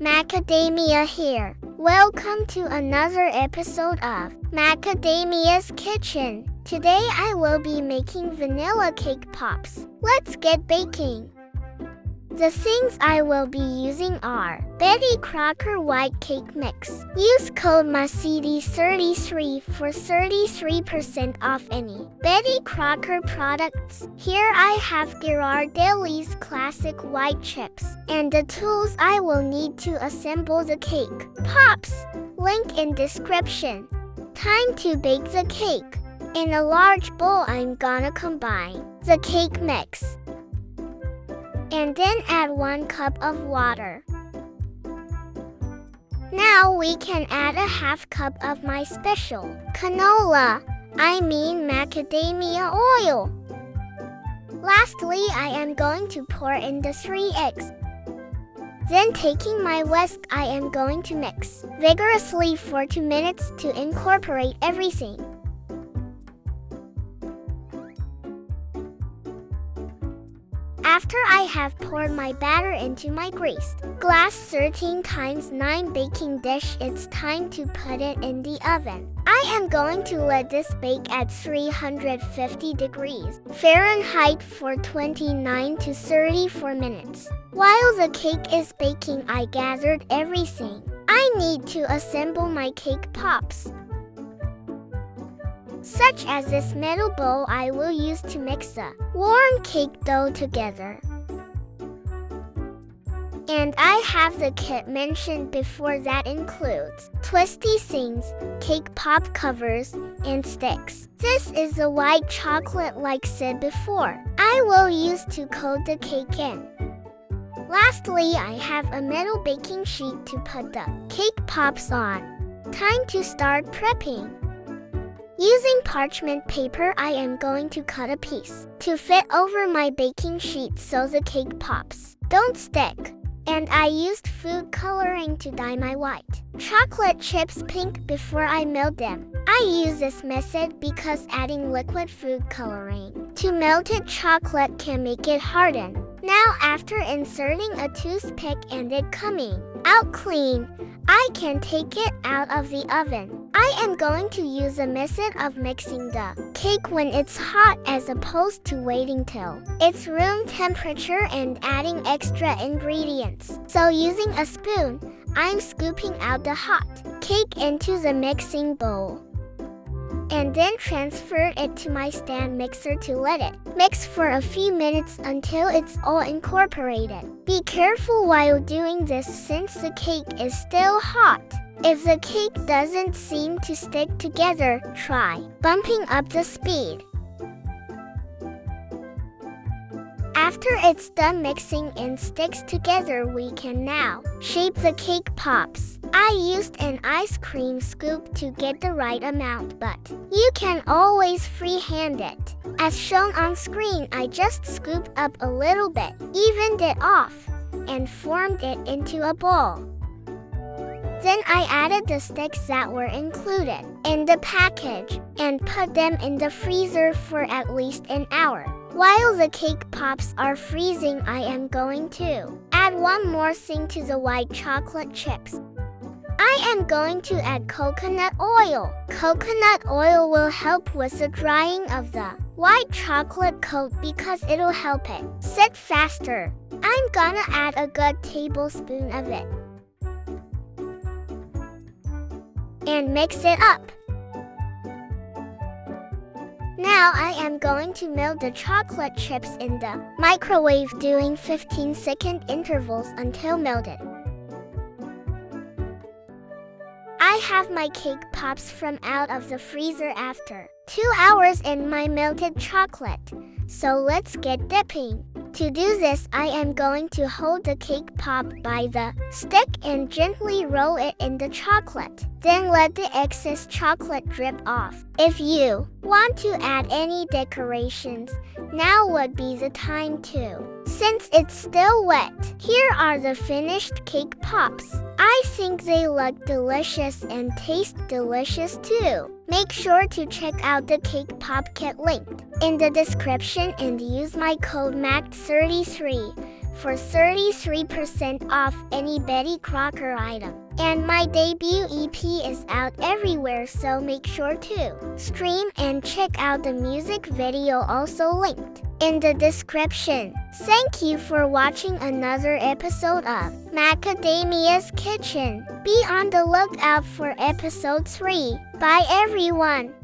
Macadamia here. Welcome to another episode of Macadamia's Kitchen. Today I will be making vanilla cake pops. Let's get baking. The things I will be using are Betty Crocker White Cake Mix. Use code MACD33 for 33% off any Betty Crocker products. Here I have Ghirardelli's Classic White Chips and the tools I will need to assemble the cake pops. Link in description. Time to bake the cake. In a large bowl I'm gonna combine the cake mix and then add 1 cup of water. Now we can add a half cup of my special macadamia oil. Lastly, I am going to pour in the 3 eggs. Then taking my whisk, I am going to mix vigorously for 2 minutes to incorporate everything. After I have poured my batter into my greased glass 13 times 9 baking dish, it's time to put it in the oven. I am going to let this bake at 350 degrees Fahrenheit for 29 to 34 minutes. While the cake is baking, I gathered everything I need to assemble my cake pops, such as this metal bowl I will use to mix the warm cake dough together. And I have the kit mentioned before that includes twisty things, cake pop covers, and sticks. This is the white chocolate like said before. I will use to coat the cake in. Lastly, I have a metal baking sheet to put the cake pops on. Time to start prepping. Using parchment paper, I am going to cut a piece to fit over my baking sheet so the cake pops don't stick. And I used food coloring to dye my white chocolate chips pink before I melt them. I use this method because adding liquid food coloring to melted chocolate can make it harden. Now after inserting a toothpick and it coming out clean, I can take it out of the oven. I am going to use a method of mixing the cake when it's hot as opposed to waiting till it's room temperature and adding extra ingredients. So using a spoon, I'm scooping out the hot cake into the mixing bowl and then transfer it to my stand mixer to let it mix for a few minutes until it's all incorporated. Be careful while doing this since the cake is still hot. If the cake doesn't seem to stick together, try bumping up the speed. After it's done mixing and sticks together, we can now shape the cake pops. I used an ice cream scoop to get the right amount, but you can always freehand it. As shown on screen, I just scooped up a little bit, evened it off, and formed it into a ball. Then I added the sticks that were included in the package and put them in the freezer for at least an hour. While the cake pops are freezing, I am going to add one more thing to the white chocolate chips. I am going to add coconut oil. Coconut oil will help with the drying of the white chocolate coat because it'll help it set faster. I'm gonna add a good tablespoon of it and mix it up. Now I am going to melt the chocolate chips in the microwave doing 15-second intervals until melted. I have my cake pops from out of the freezer after 2 hours in my melted chocolate. So let's get dipping. To do this, I am going to hold the cake pop by the stick and gently roll it in the chocolate. Then let the excess chocolate drip off. If you want to add any decorations, now would be the time to. Since it's still wet, here are the finished cake pops. I think they look delicious and taste delicious too. Make sure to check out the cake pop kit linked in the description and use my code MACD33 for 33% off any Betty Crocker item. And my debut EP is out everywhere, so make sure to stream and check out the music video also linked in the description. Thank you for watching another episode of Macadamia's Kitchen. Be on the lookout for episode 3. Bye everyone!